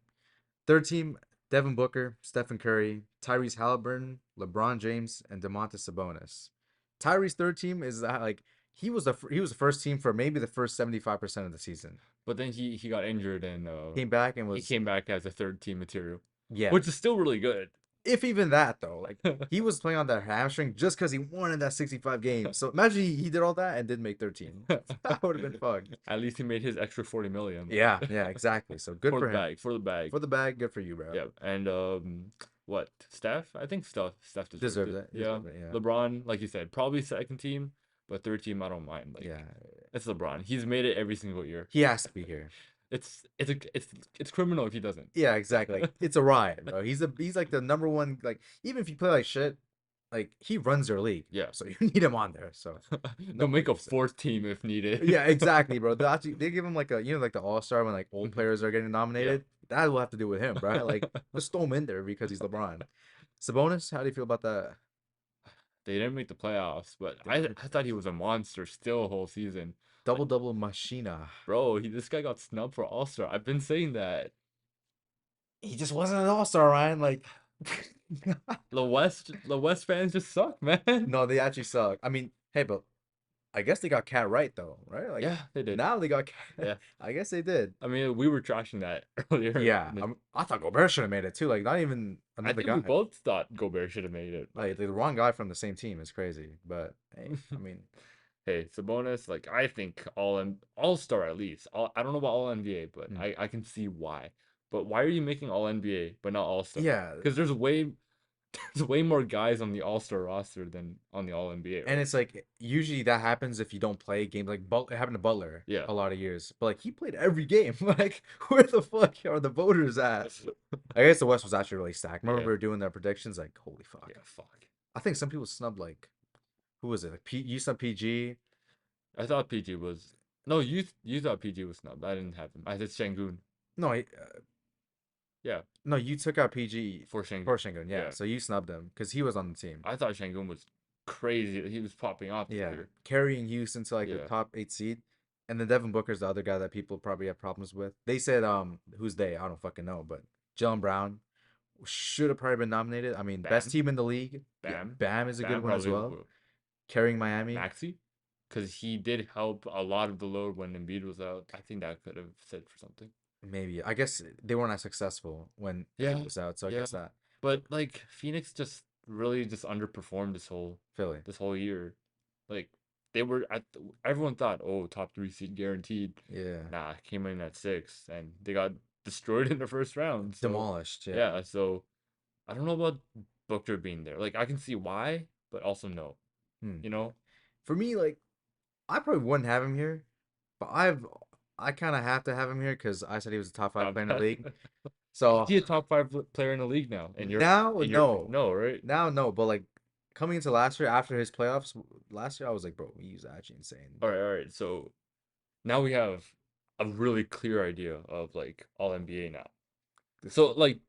Third team: Devin Booker, Stephen Curry, Tyrese Halliburton, LeBron James, and Domantas Sabonis. Tyrese third team is like he was the first team for maybe the first 75% of the season. But then he got injured and Came back and he was came back as a third team material, yeah. which is still really good. If even that though, like he was playing on that hamstring just because he wanted that 65 games. So imagine he did all that and didn't make 13. That would have been fucked. At least he made his extra 40 million Yeah, yeah, exactly. So good for the for him. bag, for the bag. For the bag, good for you, bro. Yeah, and what Steph? I think Steph deserved Deserves it. it. Yeah, Deserves it. Yeah. LeBron, like you said, probably second team, but third team I don't mind. Like Yeah. it's LeBron. He's made it every single year. He has to be here. It's criminal if he doesn't. Yeah, exactly. Like it's a riot, bro. He's like the number one. Like even if you play like shit, like he runs your league. Yeah. So you need him on there. So no, They'll make a 100%. fourth team if needed. Yeah, exactly, bro. They give him like a like the All Star when like old Mhm. players are getting Yeah. nominated. That will have to do with him, bro. Like just throw him in there because he's LeBron. Sabonis, how do you feel about that? They didn't make the playoffs, but They didn't make I the thought he playoffs. was a monster still whole season. Double Like, double machina. bro, this guy got snubbed for All-Star. I've been saying that. He just wasn't an All Star, Ryan. Like The West fans just suck, man. no, they actually suck. I mean, hey, but I guess they got Cat right though, right? Like Yeah, they did. now they got Cat. Yeah. I guess they did. I mean, we were trashing that earlier. Yeah, I thought Gobert should have made it too. Like not even I another think we guy. both thought Gobert should have made it, but Like the wrong guy from the same team is crazy. But hey, I mean, hey, Sabonis, like I think All Star at least. I don't know about All NBA, but hmm. I can see why. But why are you making All NBA but not All Star? Yeah, Because there's way more guys on the All Star roster than on the All NBA, and right? it's like usually that happens if you don't play games. Like it happened to Butler Yeah. a lot of years, but like he played every game. Like where the fuck are the voters at? I guess the West was actually really stacked. Remember Yeah. we were doing their predictions. Like holy fuck. Yeah. Fuck. I think some people snubbed like who was it? Like you snubbed PG. I thought PG was no. You thought PG was snubbed. I didn't have him. I said Shangoon. No, Yeah, no, you took out PG for Shangoon. for Shingun. Yeah, Yeah, so you snubbed him because he was on the team. I thought Shangoon was crazy. He was popping off this Yeah, year. carrying Houston to like the Yeah, top 8 seed, and then Devin Booker's the other guy that people probably have problems with. They said who's they? I don't fucking know, but Jalen Brown should have probably been nominated. I mean, best Bam, team in the league. Yeah, Bam, Bam is a good Bam one as probably well. Carrying Miami, Maxi, because he did help a lot of the load when Embiid was out. I think that could have said for something. maybe. I guess they weren't as successsul when Yeah, Embiid was out, so I yeah, guess that but like Phoenix just really just underperformed Philly. this whole year. Like they were everyone thought, oh, top three seed guaranteed. Yeah, Nah, came in at six, and they got destroyed in the first round. So Demolished. Yeah. yeah, so I don't know about Booker being there. Like I can see why, but also no. Hmm. You know, For me, like I probably wouldn't have him here, but I kind of have to have him here because I said he was a top five top player in the five. league. Is So he a top five player in the league now? now, In your no, no, right? now no, but like coming into last year after his playoffs last year, I was like, bro, he's actually insane. All right. So now we have a really clear idea of like all NBA now. This So like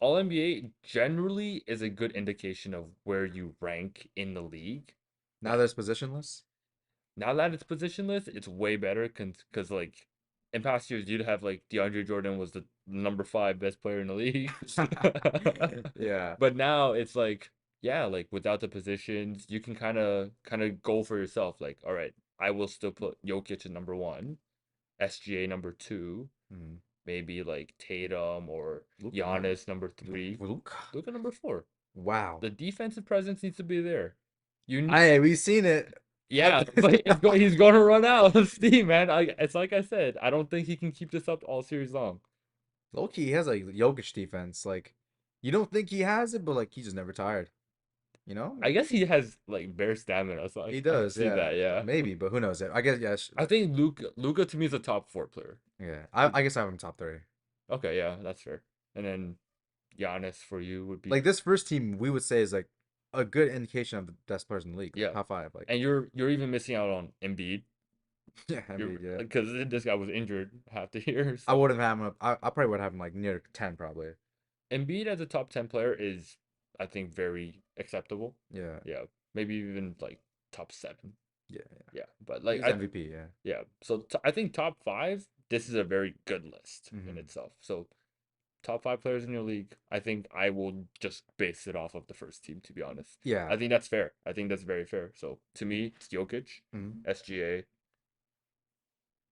all NBA generally is a good indication of where you rank in the league. now there's positionless. Now that it's positionless, it's way better because like in past years you'd have like DeAndre Jordan was the number 5 best player in the league. Yeah. But now it's like yeah, like without the positions, you can kind of go for yourself. Like, all right, I will still put Jokic at number 1, SGA number 2, Mm. maybe like Tatum or Luca, yeah. Giannis number 3. Luca. Look at number 4. Wow. The defensive presence needs to be there. You need We've seen it. yeah, but he's going to run out of steam, man. It's like I said, I don't think he can keep this up all series long. Loki, he has a Jokic defense. Like, you don't think he has it, but like he's just never tired. You know, I guess he has like bare stamina, so he I can does. see Yeah, that. Yeah, maybe, but who knows? I guess yes. I think Luca to me is a top 4 player. Yeah, He- I guess I have him top three. Okay, yeah, that's fair. And then Giannis for you would be Like this first team, we would say is like a good indication of the best players in the league, like yeah, top five. Like, and you're even missing out on Embiid. yeah, I You're mean, yeah, because this guy was injured half the year, I so wouldn't have him. I probably would have him like near 10, probably. Embiid as a top 10 player is I think very acceptable. Yeah, Yeah, maybe even like top 7. yeah, yeah. Yeah, but He like was MVP. Yeah. yeah, so I think top 5. This is a very good list in Hmm. itself. So top 5 players in your league. I think I will just base it off of the first team. To be honest, Yeah. I think that's fair. I think that's very fair. So to me, it's Jokic, Hmm. SGA.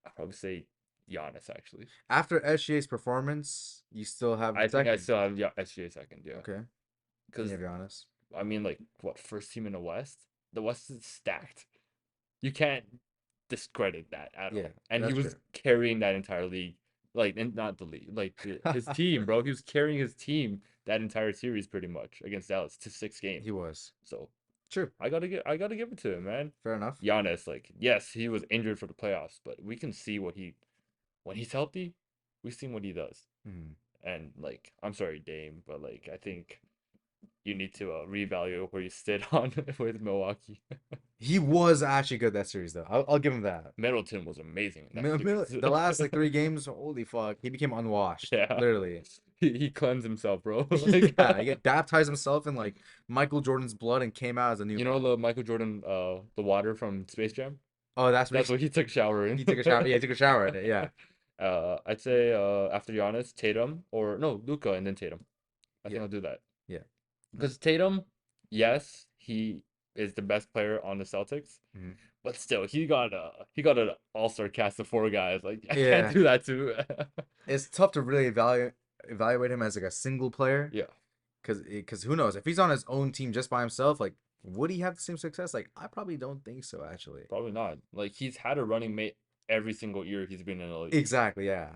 I'd probably say Giannis actually. After SGA's performance, you still have I think I second. still have SGA second. Yeah, Okay. Then you because have Giannis. I mean, like what first team in the West? The West is stacked. You can't discredit that at Yeah, all. And he that's was true. carrying that entire league, like and not the league, like his team, bro. He was carrying his team that entire series pretty much against Dallas to 6 games. He was. So True. I gotta give it to him, man. Fair enough. Giannis, like yes, he was injured for the playoffs, but we can see what he when he's healthy, we've seen what he does. Hmm. And like, I'm sorry, Dame, but like I think you need to reevaluate where you stood on with Milwaukee. He was actually good that series, though. I'll give him that. Middleton was amazing in that The last series. like 3 games, holy fuck, he became unwashed, Yeah. literally. He cleansed himself, bro. Like Yeah, he get baptized himself in like Michael Jordan's blood and came out as a you newborn. know the Michael Jordan the water from Space Jam? Oh, that's what That's what he took shower in. he took a shower. Yeah, he took a shower in it. Yeah, I'd say after Giannis, Tatum or no, Luca and then Tatum. I yeah, think I'll do that. yeah. Because Tatum, yes, he is the best player on the Celtics, Mhm. but still he got an all-star cast of 4 guys. Like I can't Yeah, do that too. it's tough to really evaluate him as like a single player, Yeah, because who knows if he's on his own team just by himself, like would he have the same success? Like I probably don't think so, actually. probably not. Like he's had a running mate every single year he's been in the league. Exactly. Yeah.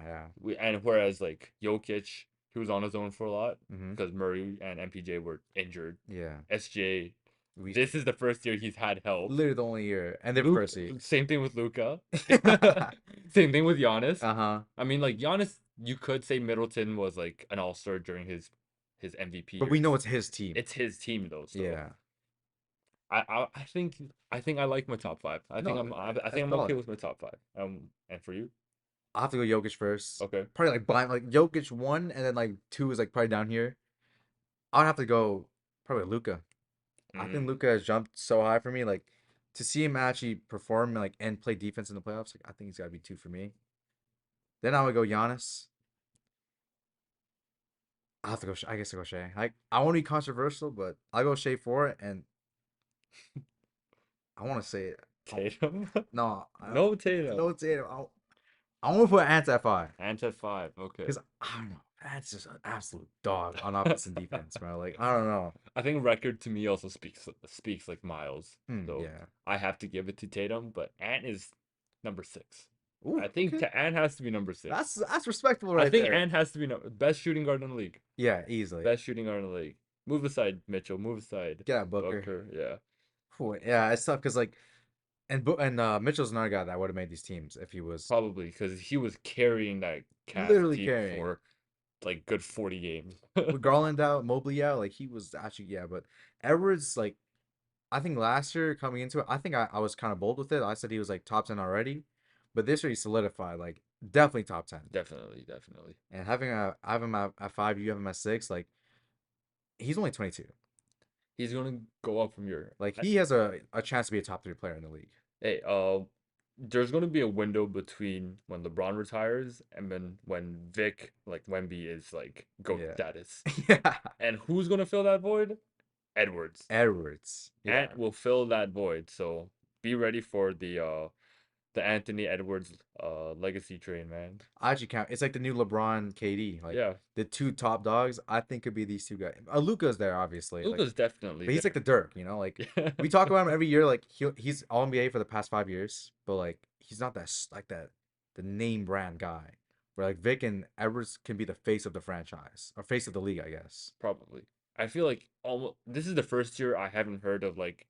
Yeah. And whereas like Jokic, he was on his own for a lot Hmm. because Murray and MPJ were injured. Yeah. SJ, We this is the first year he's had help. literally the only year, and they're Luke, first seed. same thing with Luca. Same thing with Giannis. Uh-huh. I mean, like Giannis, you could say Middleton was like an all-star during his MVP But we know years. it's his team. It's his team though, so Yeah. I think I like my top 5. No, I think that's I'm okay solid. with my top 5. And for you, I'll have to go Jokic first. okay. Probably like blind, like Jokic one, and then like two is like probably down here. I'd have to go probably Luca. I think Mm, Luca has jumped so high for me. Like to see him actually perform like and play defense in the playoffs, like I think he's got to be two for me. Then I would go Giannis. I have to go. I guess I go Shea. I won't be controversial, but I'll go Shea for it, and I want to say it. Tatum. No, No Tatum. no Tatum. I want to put Ant at five. And at 5. Okay. Because I don't know. That's just an absolute dog on offense and defense, bro. Like I don't know. I think record to me also speaks like miles. Hmm, So yeah. I have to give it to Tatum, but Ant is number 6. Ooh, I think okay. Ant has to be number six. That's respectable I right think there. Ant has to be best shooting guard in the league. Yeah, easily. Best shooting guard in the league. Move aside Mitchell. Move aside Get out Booker. Booker. Yeah, Ooh, yeah, it's tough because like Mitchell's another guy that would have made these teams if he was probably because he was carrying that Cavs literally team carrying. for like good 40 games. With Garland out, Mobley out, like he was actually yeah. But Edwards, like I think last year coming into it, I think I was kind of bold with it. I said he was like top 10 already, but this year he solidified like definitely top 10. Definitely, definitely. And having I have him at 5, you have him at 6, like he's only 22. He's gonna go up from your. Like he has a chance to be a top 3 player in the league. Hey, there's gonna be a window between when LeBron retires and then when Vic like Wemby is like GOAT Yeah. status. Yeah. And who's gonna fill that void? Edwards. Edwards. Yeah. Ant will fill that void. So be ready for the Anthony Edwards legacy train, man. I actually count. It's like the new LeBron, KD. Like Yeah, the two top dogs, I think could be these two guys. Luca's there, obviously. Like, Luka's definitely but he's like there. the Dirk, you know. Like Yeah, we talk about him every year. Like he's All NBA for the past 5 years, but like he's not like that the name brand guy. Where like Vic and Edwards can be the face of the franchise or face of the league, I guess. probably. I feel like almost this is the first year I haven't heard of like,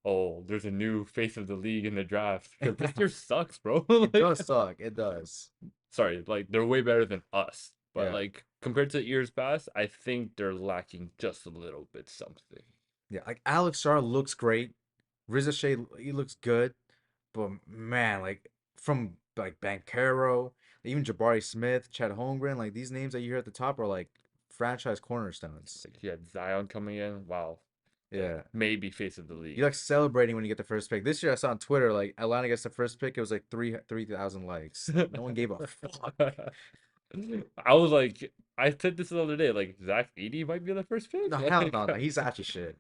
oh, there's a new face of the league in the draft because this year sucks, bro. It Like, does suck. It does. sorry, like they're way better than us, but Yeah. like compared to years past, I think they're lacking just a little bit something. Yeah. Like Alex Star looks great. Riza Shea, he looks good. But man, like from like Bankero, even Jabari Smith, Chet Holmgren, like these names that you hear at the top are like franchise cornerstones. Like you had Zion coming in, wow, like Yeah. maybe face of the You league. like celebrating when you get the first pick. This year I saw on Twitter, like Atlanta gets the first pick, it was like 3,000 likes. Like no one gave a fuck. I was like, I said this the other day, like Zach 80 might be the first pick. No, hell Like, no, no. He's actually shit.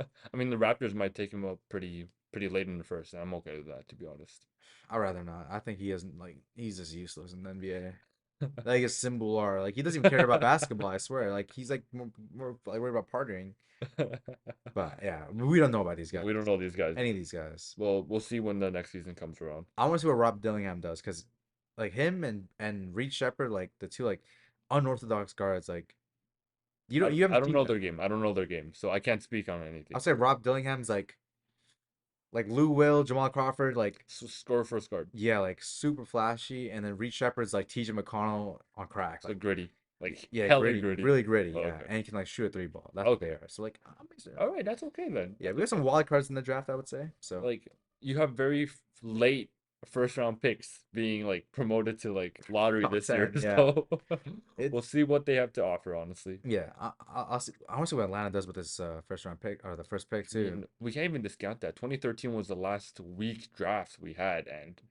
I mean, the Raptors might take him up pretty late in the first, and I'm okay with that, to be honest. I'd rather not. I think he isn't like he's just useless in the NBA. Like a symbol or like he doesn't even care about basketball, I swear. Like he's like more like worried about partying. But yeah, we don't know about these guys. We don't know these guys. Any of these guys. Well, we'll see when the next season comes around. I want to see what Rob Dillingham does because, like him and Reed Shepard, like the two like unorthodox guards, like you I haven't don't seen. know their game. I don't know their game, so I can't speak on I'll anything. say Rob Dillingham's like Lou Will, Jamal Crawford, like So score first guard. yeah, like super flashy, and then Reed Shepard's like TJ McConnell on crack, So like gritty, like yeah, hella gritty, gritty. really gritty, Oh, yeah, okay. and he can like shoot a three ball. That's what they Okay. are. So like, I'm All right, that's okay then. yeah, That's we got some okay. wild cards in the draft, I would say. So Like you have very late first round picks being like promoted to like lottery top this year. 10, yeah. So It we'll see what they have to offer, honestly. yeah, I'll see. I want to see what Atlanta does with this first round pick or the first pick I too. mean, we can't even discount that. 2013 was the last weak draft we had, and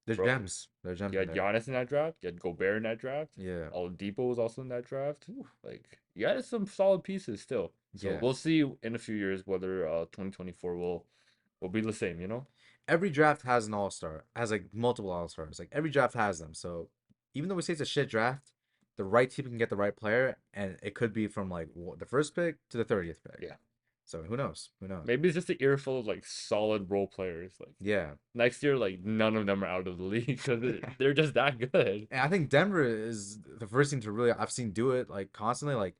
There's bro, gems. There's gems you in had there. Giannis in that draft. You had Gobert in that draft. Yeah. Oladipo was also in that draft. Like you had some solid pieces still. So Yeah. we'll see in a few years whether 2024 will be the same. You know. Every draft has an all star, has like multiple all stars. Like every draft has them. So even though we say it's a shit draft, the right team can get the right player, and it could be from like the first pick to the 30th pick. Yeah. So who knows? Who knows? Maybe it's just an ear full of like solid role players. Like Yeah. next year, like none of them are out of the league because they're just that good. And I think Denver is the first team to really I've seen do it like constantly. Like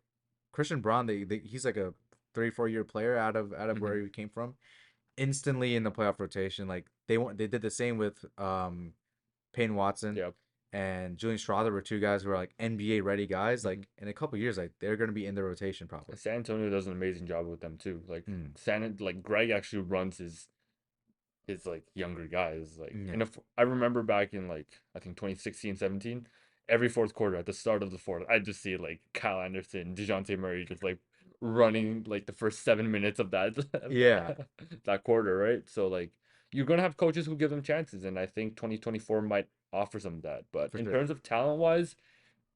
Christian Braun, he's like a 3 4 year player out of Hmm. where he came from. Instantly in the playoff rotation. Like they did the same with Payne Watson Yep. and Julian Strawther were two guys who are like NBA ready guys. Hmm. Like in a couple years, like they're gonna be in the rotation probably. San Antonio does an amazing job with them too. Like Mm. like Greg actually runs his like younger guys. Like Yeah. and if I remember back in like I think 2016, 17, every fourth quarter at the start of the fourth, I just see like Kyle Anderson, DeJounte Murray just like running like the first 7 minutes of that Yeah, that quarter, right? So like you're gonna have coaches who give them chances, and I think 2024 might offer some of that. But for in sure. terms of talent wise,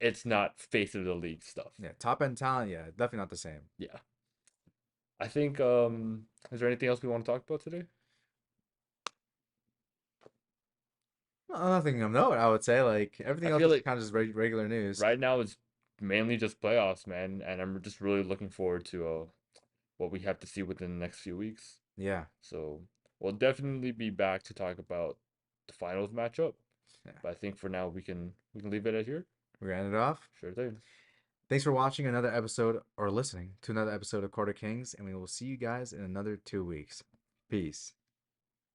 it's not face of the league stuff. Yeah, top end talent. Yeah, definitely not the same. Yeah. I think is there anything else we want to talk about today? Nothing of note. I would say like I everything else feel is like kind of just regular news. right now it's mainly just playoffs, man, and I'm just really looking forward to what we have to see within the next few weeks. Yeah, So we'll definitely be back to talk about the finals matchup. Yeah. But I think for now we can leave it at here. We're gonna end it off. Sure thing. Thanks for watching another episode or listening to another episode of Quarter Kings, and we will see you guys in another 2 weeks. Peace.